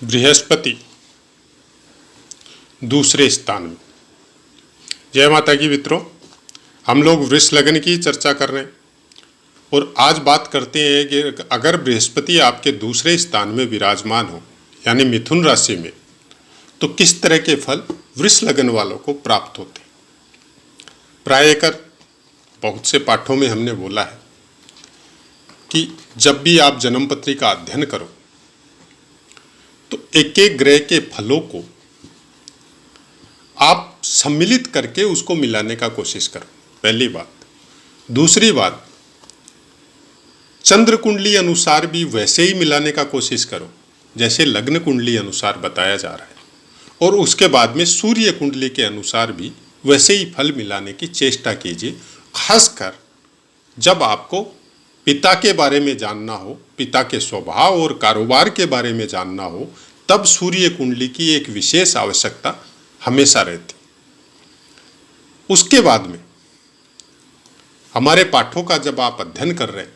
बृहस्पति दूसरे स्थान में। जय माता की मित्रों, हम लोग वृष लग्न की चर्चा कर रहे हैं और आज बात करते हैं कि अगर बृहस्पति आपके दूसरे स्थान में विराजमान हो यानी मिथुन राशि में, तो किस तरह के फल वृष लग्न वालों को प्राप्त होते हैं। प्रायकर बहुत से पाठों में हमने बोला है कि जब भी आप जन्म पत्री का अध्ययन करो तो एक एक ग्रह के फलों को आप सम्मिलित करके उसको मिलाने का कोशिश करो, पहली बात। दूसरी बात, चंद्र कुंडली अनुसार भी वैसे ही मिलाने का कोशिश करो जैसे लग्न कुंडली अनुसार बताया जा रहा है, और उसके बाद में सूर्य कुंडली के अनुसार भी वैसे ही फल मिलाने की चेष्टा कीजिए। खासकर जब आपको पिता के बारे में जानना हो, पिता के स्वभाव और कारोबार के बारे में जानना हो, तब सूर्य कुंडली की एक विशेष आवश्यकता हमेशा रहती। उसके बाद में हमारे पाठों का जब आप अध्ययन कर रहे हैं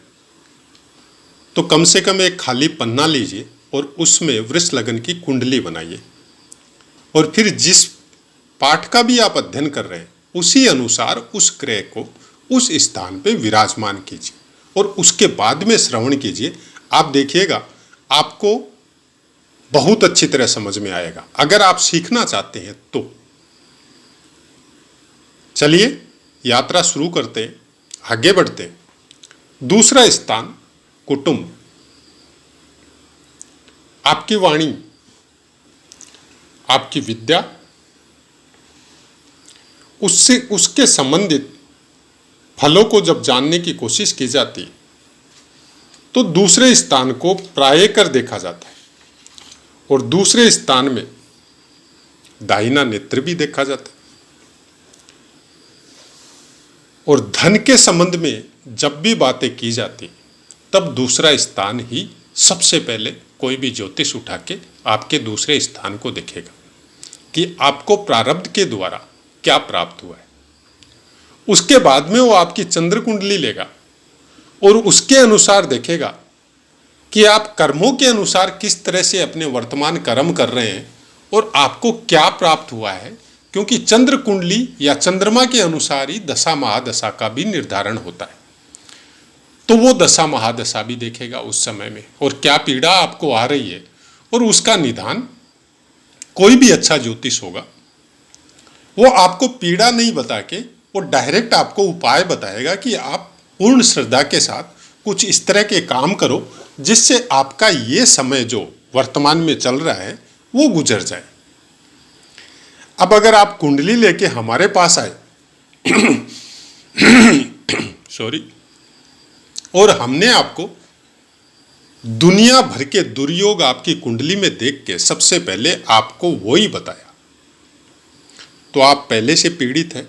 तो कम से कम एक खाली पन्ना लीजिए और उसमें वृष लग्न की कुंडली बनाइए, और फिर जिस पाठ का भी आप अध्ययन कर रहे हैं उसी अनुसार उस ग्रह को उस स्थान पे विराजमान कीजिए और उसके बाद में श्रवण कीजिए। आप देखिएगा आपको बहुत अच्छी तरह समझ में आएगा, अगर आप सीखना चाहते हैं तो। चलिए यात्रा शुरू करते हैं, आगे बढ़ते हैं। दूसरा स्थान कुटुंब, आपकी वाणी, आपकी विद्या, उससे उसके संबंधित फलों को जब जानने की कोशिश की जाती है तो दूसरे स्थान को प्रायकर देखा जाता है, और दूसरे स्थान में दाहिना नेत्र भी देखा जाता है। और धन के संबंध में जब भी बातें की जाती तब दूसरा स्थान ही सबसे पहले कोई भी ज्योतिष उठा के आपके दूसरे स्थान को देखेगा कि आपको प्रारब्ध के द्वारा क्या प्राप्त हुआ है। उसके बाद में वो आपकी चंद्र कुंडली लेगा और उसके अनुसार देखेगा कि आप कर्मों के अनुसार किस तरह से अपने वर्तमान कर्म कर रहे हैं और आपको क्या प्राप्त हुआ है, क्योंकि चंद्र कुंडली या चंद्रमा के अनुसार ही दशा महादशा का भी निर्धारण होता है। तो वो दशा महादशा भी देखेगा उस समय में, और क्या पीड़ा आपको आ रही है, और उसका निदान कोई भी अच्छा ज्योतिष होगा वो आपको पीड़ा नहीं बता के वो डायरेक्ट आपको उपाय बताएगा कि आप पूर्ण श्रद्धा के साथ कुछ इस तरह के काम करो जिससे आपका ये समय जो वर्तमान में चल रहा है वो गुजर जाए। अब अगर आप कुंडली लेके हमारे पास आए सॉरी, और हमने आपको दुनिया भर के दुर्योग आपकी कुंडली में देख के सबसे पहले आपको वो ही बताया, तो आप पहले से पीड़ित हैं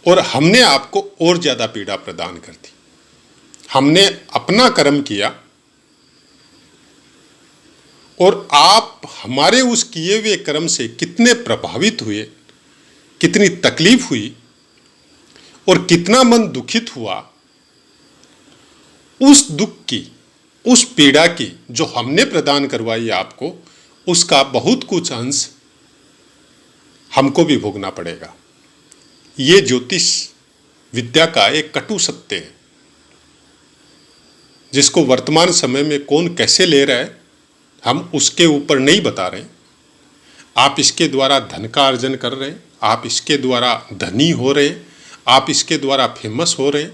और हमने आपको और ज्यादा पीड़ा प्रदान कर दी। हमने अपना कर्म किया और आप हमारे उस किए हुए कर्म से कितने प्रभावित हुए, कितनी तकलीफ हुई और कितना मन दुखित हुआ, उस दुख की, उस पीड़ा की जो हमने प्रदान करवाई आपको, उसका बहुत कुछ अंश हमको भी भोगना पड़ेगा। ये ज्योतिष विद्या का एक कटु सत्य है जिसको वर्तमान समय में कौन कैसे ले रहा है हम उसके ऊपर नहीं बता रहे। आप इसके द्वारा धन का अर्जन कर रहे हैं, आप इसके द्वारा धनी हो रहे हैं, आप इसके द्वारा फेमस हो रहे हैं,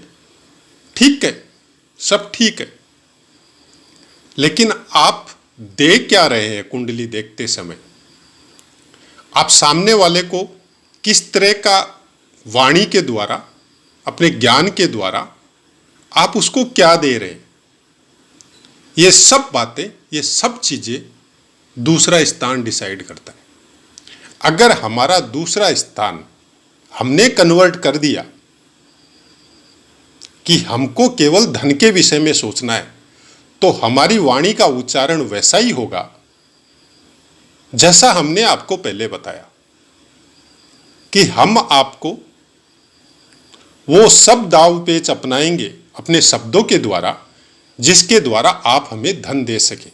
ठीक है, सब ठीक है, लेकिन आप देख क्या रहे हैं कुंडली देखते समय? आप सामने वाले को किस तरह का वाणी के द्वारा, अपने ज्ञान के द्वारा आप उसको क्या दे रहे हैं? ये सब बातें, ये सब चीजें दूसरा स्थान डिसाइड करता है। अगर हमारा दूसरा स्थान हमने कन्वर्ट कर दिया कि हमको केवल धन के विषय में सोचना है, तो हमारी वाणी का उच्चारण वैसा ही होगा जैसा हमने आपको पहले बताया कि हम आपको वो सब दाव पेच अपनाएंगे अपने शब्दों के द्वारा जिसके द्वारा आप हमें धन दे सकें।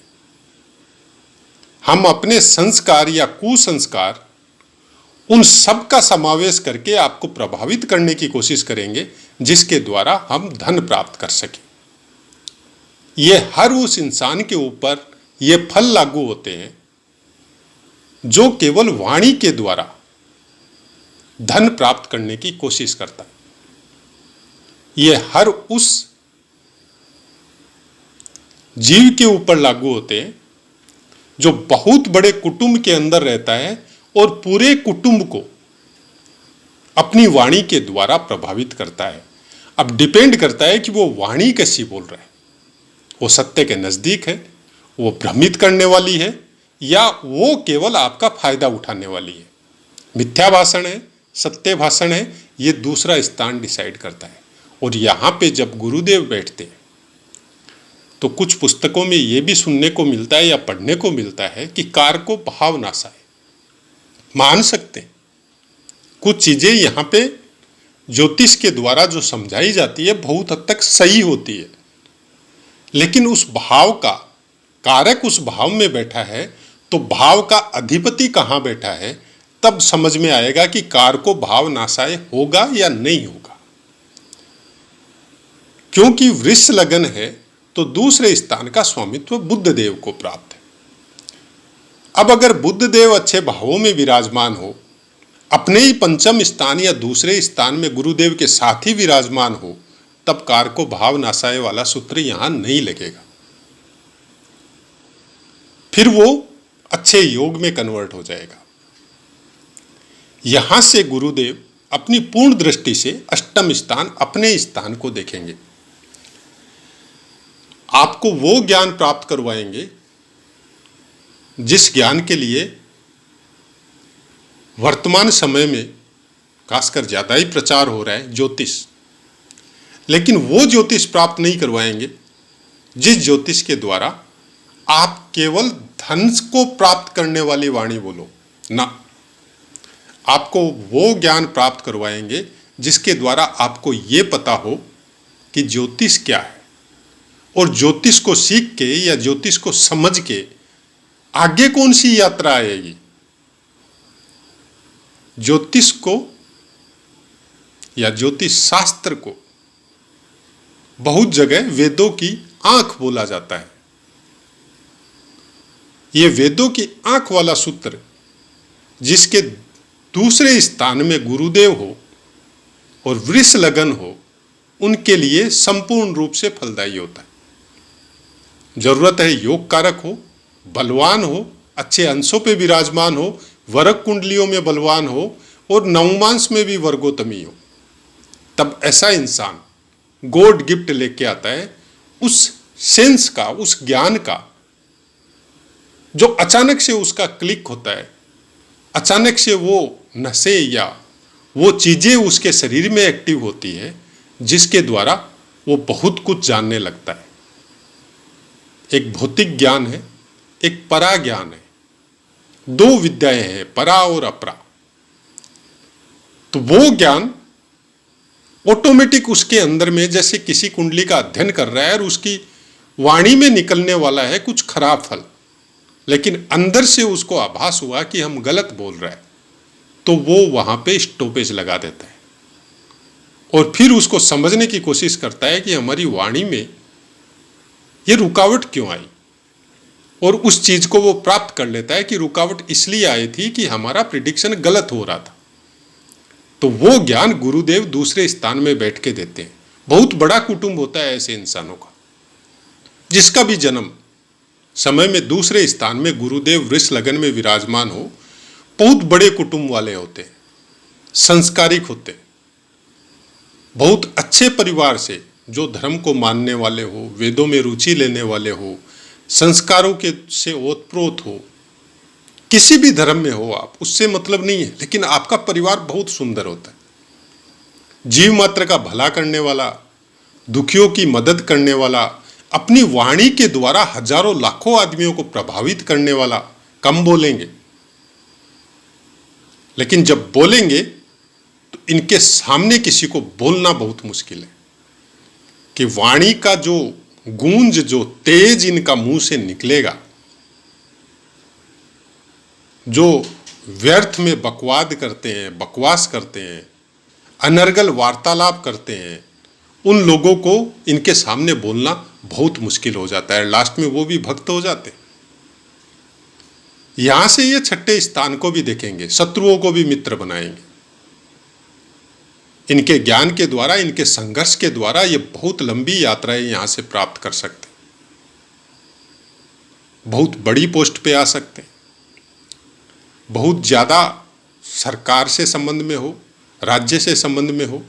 हम अपने संस्कार या कुसंस्कार उन सब का समावेश करके आपको प्रभावित करने की कोशिश करेंगे जिसके द्वारा हम धन प्राप्त कर सकें। ये हर उस इंसान के ऊपर ये फल लागू होते हैं जो केवल वाणी के द्वारा धन प्राप्त करने की कोशिश करता है। ये हर उस जीव के ऊपर लागू होते हैं जो बहुत बड़े कुटुंब के अंदर रहता है और पूरे कुटुंब को अपनी वाणी के द्वारा प्रभावित करता है। अब डिपेंड करता है कि वो वाणी कैसी बोल रहा है, वो सत्य के नजदीक है, वो भ्रमित करने वाली है, या वो केवल आपका फायदा उठाने वाली है। मिथ्या भाषण है, सत्य भाषण है, ये दूसरा स्थान डिसाइड करता है। और यहाँ पे जब गुरुदेव बैठते हैं तो कुछ पुस्तकों में ये भी सुनने को मिलता है या पढ़ने को मिलता है कि कार को भाव नासा है। मान सकते हैं कुछ चीजें यहाँ पे ज्योतिष के द्वारा जो समझाई जाती है बहुत हद तक सही होती है, लेकिन उस भाव का कारक उस भाव में बैठा है तो भाव का अधिपति कहाँ बैठा है, तब समझ में आएगा कि कार को भाव नासाए होगा या नहीं होगा। क्योंकि वृष लगन है तो दूसरे स्थान का स्वामित्व बुद्ध देव को प्राप्त है। अब अगर बुद्ध देव अच्छे भावों में विराजमान हो, अपने ही पंचम स्थान या दूसरे स्थान में गुरुदेव के साथ ही विराजमान हो, तब कार को भाव नासाए वाला सूत्र यहां नहीं लगेगा। फिर वो अच्छे योग में कन्वर्ट हो जाएगा। यहां से गुरुदेव अपनी पूर्ण दृष्टि से अष्टम स्थान अपने स्थान को देखेंगे। आपको वो ज्ञान प्राप्त करवाएंगे जिस ज्ञान के लिए वर्तमान समय में खासकर ज्यादा ही प्रचार हो रहा है, ज्योतिष। लेकिन वो ज्योतिष प्राप्त नहीं करवाएंगे जिस ज्योतिष के द्वारा आप केवल धन को प्राप्त करने वाली वाणी बोलो ना। आपको वो ज्ञान प्राप्त करवाएंगे जिसके द्वारा आपको ये पता हो कि ज्योतिष क्या है, और ज्योतिष को सीख के या ज्योतिष को समझ के आगे कौन सी यात्रा आएगी। ज्योतिष को या ज्योतिष शास्त्र को बहुत जगह वेदों की आंख बोला जाता है। यह वेदों की आंख वाला सूत्र जिसके दूसरे स्थान में गुरुदेव हो और वृष लगन हो, उनके लिए संपूर्ण रूप से फलदायी होता है। जरूरत है योग कारक हो, बलवान हो, अच्छे अंशों पे विराजमान हो, वर्ग कुंडलियों में बलवान हो और नवमांश में भी वर्गोत्तमी हो। तब ऐसा इंसान गॉड गिफ्ट लेके आता है उस सेंस का, उस ज्ञान का, जो अचानक से उसका क्लिक होता है। अचानक से वो नशे या वो चीजें उसके शरीर में एक्टिव होती है जिसके द्वारा वो बहुत कुछ जानने लगता है। एक भौतिक ज्ञान है, एक परा ज्ञान है। दो विद्याएं हैं, परा और अपरा। तो वो ज्ञान ऑटोमेटिक उसके अंदर में, जैसे किसी कुंडली का अध्ययन कर रहा है और उसकी वाणी में निकलने वाला है कुछ खराब फल, लेकिन अंदर से उसको आभास हुआ कि हम गलत बोल रहे हैं, तो वो वहां पे स्टॉपेज लगा देता है और फिर उसको समझने की कोशिश करता है कि हमारी वाणी में ये रुकावट क्यों आई, और उस चीज को वो प्राप्त कर लेता है कि रुकावट इसलिए आई थी कि हमारा प्रिडिक्शन गलत हो रहा था। तो वो ज्ञान गुरुदेव दूसरे स्थान में बैठ के देते हैं। बहुत बड़ा कुटुंब होता है ऐसे इंसानों का, जिसका भी जन्म समय में दूसरे स्थान में गुरुदेव वृष लगन में विराजमान हो। बहुत बड़े कुटुंब वाले होते हैं, संस्कारिक होते हैं, बहुत अच्छे परिवार से, जो धर्म को मानने वाले हो, वेदों में रुचि लेने वाले हो, संस्कारों के से ओतप्रोत हो, किसी भी धर्म में हो आप, उससे मतलब नहीं है, लेकिन आपका परिवार बहुत सुंदर होता है। जीव मात्र का भला करने वाला, दुखियों की मदद करने वाला, अपनी वाणी के द्वारा हजारों लाखों आदमियों को प्रभावित करने वाला। कम बोलेंगे, लेकिन जब बोलेंगे तो इनके सामने किसी को बोलना बहुत मुश्किल है कि वाणी का जो गूंज, जो तेज इनका मुंह से निकलेगा, जो व्यर्थ में बकवाद करते हैं, बकवास करते हैं, अनर्गल वार्तालाप करते हैं, उन लोगों को इनके सामने बोलना बहुत मुश्किल हो जाता है। लास्ट में वो भी भक्त हो जाते हैं। यहां से ये छठे स्थान को भी देखेंगे, शत्रुओं को भी मित्र बनाएंगे। इनके ज्ञान के द्वारा, इनके संघर्ष के द्वारा ये बहुत लंबी यात्राएं यहां से प्राप्त कर सकते हैं, बहुत बड़ी पोस्ट पे आ सकते हैं, बहुत ज्यादा सरकार से संबंध में हो, राज्य से संबंध में हो,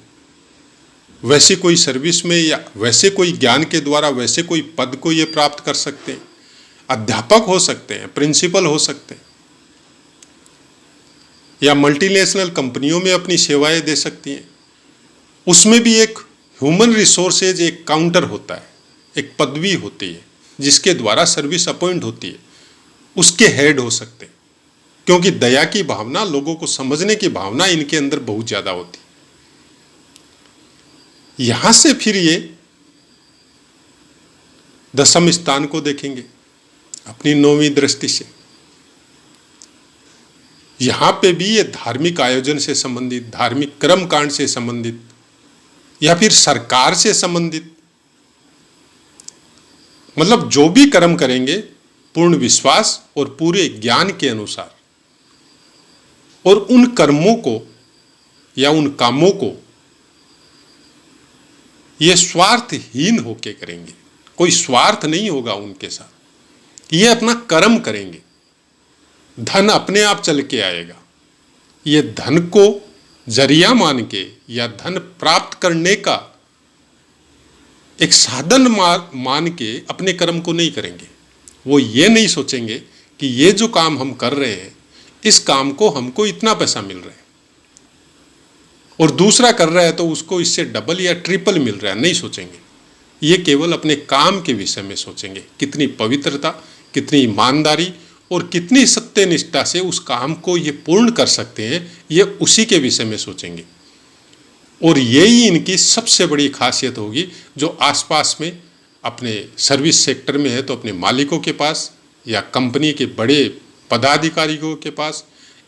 वैसे कोई सर्विस में या वैसे कोई ज्ञान के द्वारा वैसे कोई पद को ये प्राप्त कर सकते हैं। अध्यापक हो सकते हैं, प्रिंसिपल हो सकते हैं, या मल्टीनेशनल कंपनियों में अपनी सेवाएं दे सकती हैं। उसमें भी एक ह्यूमन रिसोर्सेज एक काउंटर होता है, एक पदवी होती है जिसके द्वारा सर्विस अपॉइंट होती है, उसके हेड हो सकते हैं। क्योंकि दया की भावना, लोगों को समझने की भावना इनके अंदर बहुत ज्यादा होती है। यहां से फिर ये दशम स्थान को देखेंगे अपनी 9वीं दृष्टि से। यहां पे भी ये धार्मिक आयोजन से संबंधित, धार्मिक कर्मकांड से संबंधित या फिर सरकार से संबंधित, मतलब जो भी कर्म करेंगे पूर्ण विश्वास और पूरे ज्ञान के अनुसार, और उन कर्मों को या उन कामों को ये स्वार्थहीन होके करेंगे। कोई स्वार्थ नहीं होगा उनके साथ, ये अपना कर्म करेंगे। धन अपने आप चल के आएगा। ये धन को जरिया मान के या धन प्राप्त करने का एक साधन मान के अपने कर्म को नहीं करेंगे। वो ये नहीं सोचेंगे कि ये जो काम हम कर रहे हैं, इस काम को हमको इतना पैसा मिल रहा है और दूसरा कर रहा है तो उसको इससे डबल या ट्रिपल मिल रहा है, नहीं सोचेंगे। ये केवल अपने काम के विषय में सोचेंगे, कितनी पवित्रता, कितनी ईमानदारी और कितनी सत्यनिष्ठा से उस काम को ये पूर्ण कर सकते हैं, ये उसी के विषय में सोचेंगे। और यही इनकी सबसे बड़ी खासियत होगी। जो आसपास में अपने सर्विस सेक्टर में है तो अपने मालिकों के पास, या कंपनी के बड़े पदाधिकारियों के पास,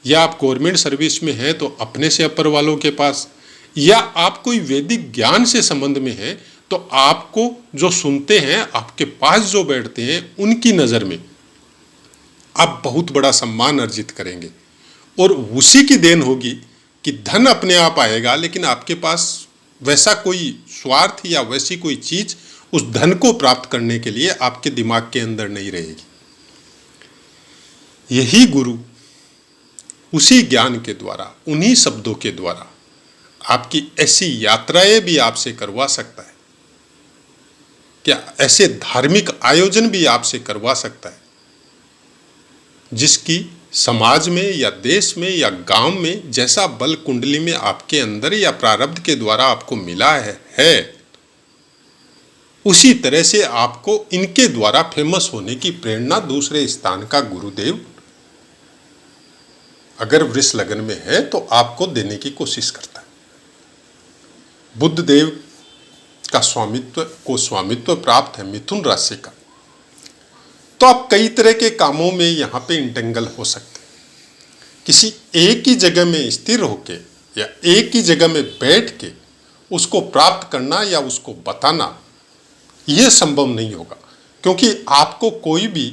या आप गवर्नमेंट सर्विस में हैं तो अपने से अपर वालों के पास, या आप कोई वैदिक ज्ञान से संबंध में हैं तो आपको जो सुनते हैं, आपके पास जो बैठते हैं, उनकी नज़र में आप बहुत बड़ा सम्मान अर्जित करेंगे। और उसी की देन होगी कि धन अपने आप आएगा, लेकिन आपके पास वैसा कोई स्वार्थ या वैसी कोई चीज उस धन को प्राप्त करने के लिए आपके दिमाग के अंदर नहीं रहेगी। यही गुरु उसी ज्ञान के द्वारा, उन्हीं शब्दों के द्वारा आपकी ऐसी यात्राएं भी आपसे करवा सकता है, क्या ऐसे धार्मिक आयोजन भी आपसे करवा सकता है जिसकी समाज में या देश में या गांव में जैसा बल कुंडली में आपके अंदर या प्रारब्ध के द्वारा आपको मिला है उसी तरह से आपको इनके द्वारा फेमस होने की प्रेरणा दूसरे स्थान का गुरुदेव अगर वृष लग्न में है तो आपको देने की कोशिश करता है। बुद्ध देव का स्वामित्व प्राप्त है मिथुन राशि का, तो आप कई तरह के कामों में यहां पे इंटेंगल हो सकते हैं। किसी एक ही जगह में स्थिर होके या एक ही जगह में बैठ के उसको प्राप्त करना या उसको बताना, यह संभव नहीं होगा, क्योंकि आपको कोई भी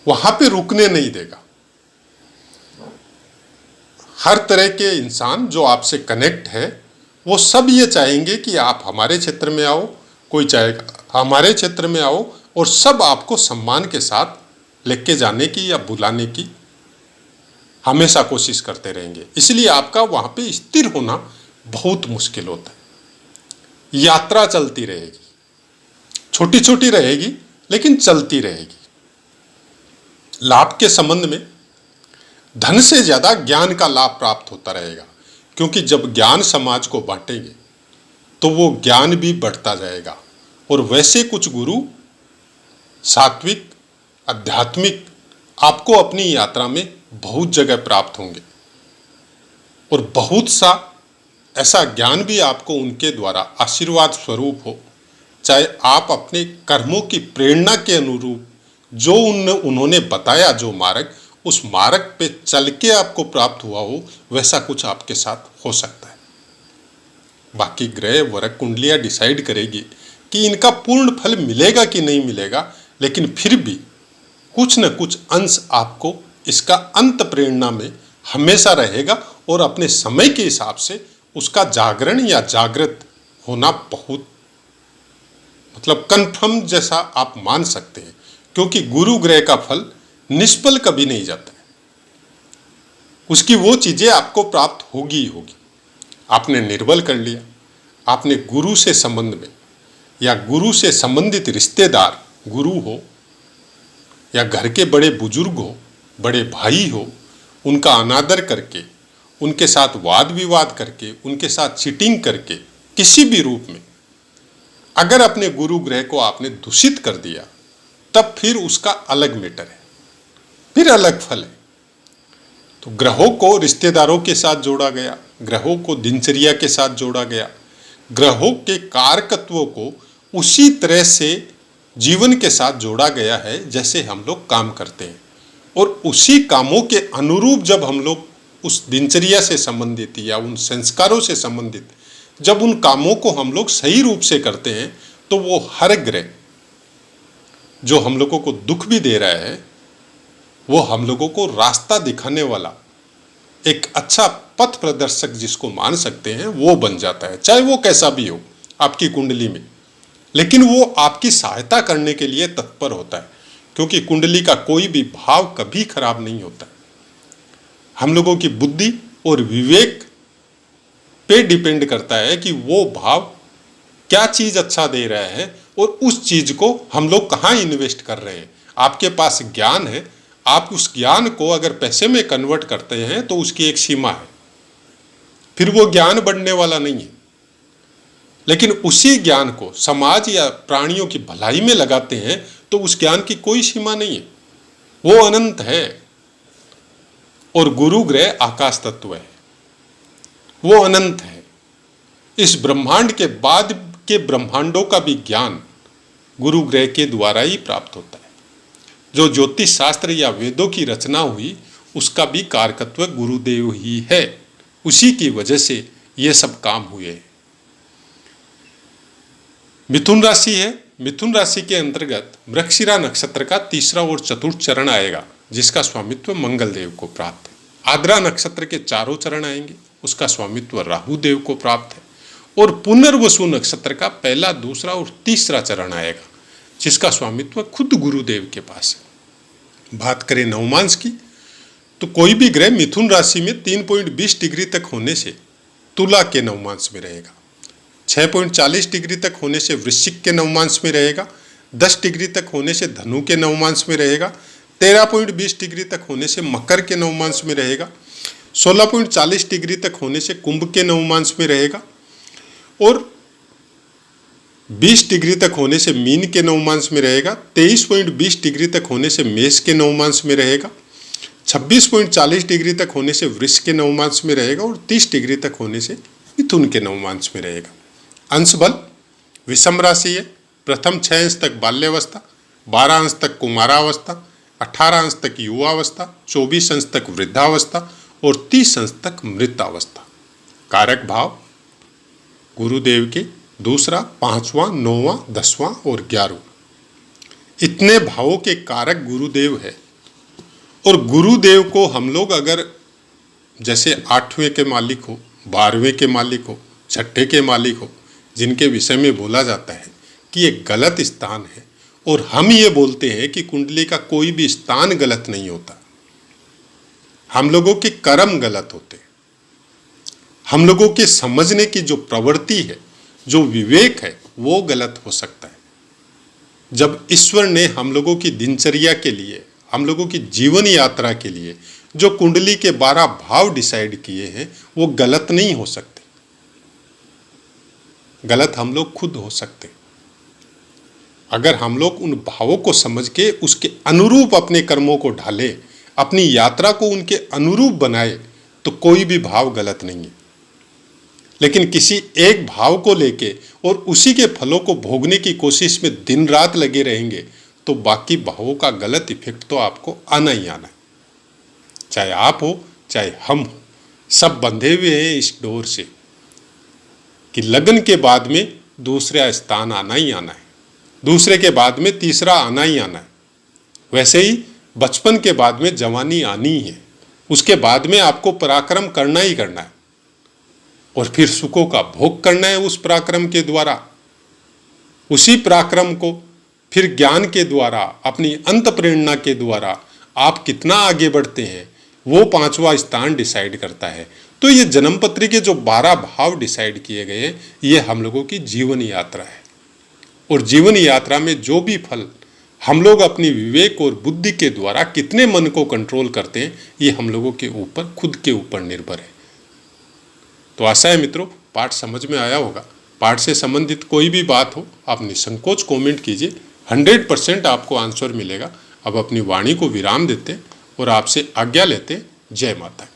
वहां पे रुकने नहीं देगा। हर तरह के इंसान जो आपसे कनेक्ट है वो सब ये चाहेंगे कि आप हमारे क्षेत्र में आओ, कोई चाहेगा हमारे क्षेत्र में आओ, और सब आपको सम्मान के साथ लेके जाने की या बुलाने की हमेशा कोशिश करते रहेंगे। इसलिए आपका वहां पे स्थिर होना बहुत मुश्किल होता है। यात्रा चलती रहेगी, छोटी छोटी रहेगी लेकिन चलती रहेगी। लाभ के संबंध में धन से ज्यादा ज्ञान का लाभ प्राप्त होता रहेगा, क्योंकि जब ज्ञान समाज को बांटेंगे तो वो ज्ञान भी बढ़ता जाएगा। और वैसे कुछ गुरु सात्विक, आध्यात्मिक आपको अपनी यात्रा में बहुत जगह प्राप्त होंगे, और बहुत सा ऐसा ज्ञान भी आपको उनके द्वारा आशीर्वाद स्वरूप हो, चाहे आप अपने कर्मों की प्रेरणा के अनुरूप जो उन्होंने बताया जो मार्ग, उस मार्ग पे चल के आपको प्राप्त हुआ हो, वैसा कुछ आपके साथ हो सकता है। बाकी ग्रह वर्ग कुंडलियां डिसाइड करेगी कि इनका पूर्ण फल मिलेगा कि नहीं मिलेगा, लेकिन फिर भी कुछ न कुछ अंश आपको इसका अंत प्रेरणा में हमेशा रहेगा और अपने समय के हिसाब से उसका जागरण या जागृत होना बहुत कन्फर्म जैसा आप मान सकते हैं, क्योंकि गुरु ग्रह का फल निष्फल कभी नहीं जाता है। उसकी वो चीजें आपको प्राप्त होगी ही होगी। आपने निर्बल कर लिया, आपने गुरु से संबंध में या गुरु से संबंधित रिश्तेदार, गुरु हो या घर के बड़े बुजुर्ग हो, बड़े भाई हो, उनका अनादर करके, उनके साथ वाद विवाद करके, उनके साथ चीटिंग करके, किसी भी रूप में अगर अपने गुरु ग्रह को आपने दूषित कर दिया, तब फिर उसका अलग मैटर है, फिर अलग फल है। तो ग्रहों को रिश्तेदारों के साथ जोड़ा गया, ग्रहों को दिनचर्या के साथ जोड़ा गया, ग्रहों के कारकत्वों को उसी तरह से जीवन के साथ जोड़ा गया है जैसे हम लोग काम करते हैं, और उसी कामों के अनुरूप जब हम लोग उस दिनचर्या से संबंधित या उन संस्कारों से संबंधित जब उन कामों को हम लोग सही रूप से करते हैं, तो वो हर ग्रह जो हम लोगों को दुख भी दे रहा है, वो हम लोगों को रास्ता दिखाने वाला एक अच्छा पथ प्रदर्शक जिसको मान सकते हैं, वो बन जाता है, चाहे वो कैसा भी हो आपकी कुंडली में। लेकिन वो आपकी सहायता करने के लिए तत्पर होता है, क्योंकि कुंडली का कोई भी भाव कभी खराब नहीं होता। हम लोगों की बुद्धि और विवेक पे डिपेंड करता है कि वो भाव क्या चीज अच्छा दे रहा है और उस चीज को हम लोग कहाँ इन्वेस्ट कर रहे हैं। आपके पास ज्ञान है, आप उस ज्ञान को अगर पैसे में कन्वर्ट करते हैं तो उसकी एक सीमा है, फिर वो ज्ञान बढ़ने वाला नहीं है। लेकिन उसी ज्ञान को समाज या प्राणियों की भलाई में लगाते हैं तो उस ज्ञान की कोई सीमा नहीं है, वो अनंत है। और गुरु ग्रह आकाश तत्व है, वो अनंत है। इस ब्रह्मांड के बाद के ब्रह्मांडों का भी ज्ञान गुरु ग्रह के द्वारा ही प्राप्त होता है। जो ज्योतिष शास्त्र या वेदों की रचना हुई, उसका भी कारकत्व गुरुदेव ही है। उसी की वजह से ये सब काम हुए हैं। मिथुन राशि है, मिथुन राशि के अंतर्गत मृगशिरा नक्षत्र का तीसरा और चतुर्थ चरण आएगा, जिसका स्वामित्व मंगल देव को प्राप्त है। आद्रा नक्षत्र के चारों चरण आएंगे, उसका स्वामित्व राहु देव को प्राप्त है। और पुनर्वसु नक्षत्र का पहला, दूसरा और तीसरा चरण आएगा, जिसका स्वामित्व खुद गुरुदेव के पास है। बात करें नवमांश की, तो कोई भी ग्रह मिथुन राशि में 3.20 डिग्री तक होने से तुला के नवमांश में रहेगा, 6.40 डिग्री तक होने से वृश्चिक के नवमांश में रहेगा, 10 डिग्री तक होने से धनु के नवमांश में रहेगा, 13.20 डिग्री तक होने से मकर के नवमांश में रहेगा, 16.40 डिग्री तक होने से कुंभ के नवमांश में रहेगा, और 20 डिग्री तक होने से मीन के नवमांश में रहेगा, 23.20 डिग्री तक होने से मेष के नवमांश में रहेगा, 26.40 डिग्री तक होने से वृष के नवमांश में रहेगा, और 30 डिग्री तक होने से मिथुन के नवमांश में रहेगा। अंश बल विषम राशि है। प्रथम 6 अंश तक बाल्यावस्था, 12 अंश तक कुमारावस्था, 18 अंश तक युवावस्था, 24 अंश तक वृद्धावस्था और 30 अंश तक मृतावस्था। कारक भाव गुरुदेव के दूसरा, 5वां, 9वां, 10वां और 11वां, इतने भावों के कारक गुरुदेव है। और गुरुदेव को हम लोग अगर जैसे 8वें के मालिक हो, 12वें के मालिक हो, 6ठे के मालिक हो, जिनके विषय में बोला जाता है कि ये गलत स्थान है, और हम ये बोलते हैं कि कुंडली का कोई भी स्थान गलत नहीं होता, हम लोगों के कर्म गलत होते हैं। हम लोगों के समझने की जो प्रवृत्ति है, जो विवेक है, वो गलत हो सकता है। जब ईश्वर ने हम लोगों की दिनचर्या के लिए, हम लोगों की जीवन यात्रा के लिए जो कुंडली के 12 भाव डिसाइड किए हैं, वो गलत नहीं हो सकते। गलत हम लोग खुद हो सकते। अगर हम लोग उन भावों को समझ के उसके अनुरूप अपने कर्मों को ढाले, अपनी यात्रा को उनके अनुरूप बनाए, तो कोई भी भाव गलत नहीं है। लेकिन किसी एक भाव को लेके और उसी के फलों को भोगने की कोशिश में दिन रात लगे रहेंगे, तो बाकी भावों का गलत इफेक्ट तो आपको आना ही आना है। चाहे आप हो चाहे हम हो, सब बंधे हुए हैं इस डोर से कि लगन के बाद में दूसरा स्थान आना ही आना है, दूसरे के बाद में तीसरा आना ही आना है। वैसे ही बचपन के बाद में जवानी आनी ही है, उसके बाद में आपको पराक्रम करना ही करना है और फिर सुखों का भोग करना है उस पराक्रम के द्वारा। उसी पराक्रम को फिर ज्ञान के द्वारा, अपनी अंत प्रेरणा के द्वारा आप कितना आगे बढ़ते हैं, वो 5वां स्थान डिसाइड करता है। तो ये जन्म पत्री के जो 12 भाव डिसाइड किए गए हैं, ये हम लोगों की जीवन यात्रा है। और जीवन यात्रा में जो भी फल हम लोग अपनी विवेक और बुद्धि के द्वारा कितने मन को कंट्रोल करते हैं, ये हम लोगों के ऊपर, खुद के ऊपर निर्भर है। तो आशा है मित्रों पाठ समझ में आया होगा। पाठ से संबंधित कोई भी बात हो आप निसंकोच कमेंट कीजिए, 100% आपको आंसर मिलेगा। अब अपनी वाणी को विराम देते और आपसे आज्ञा लेते। जय माता।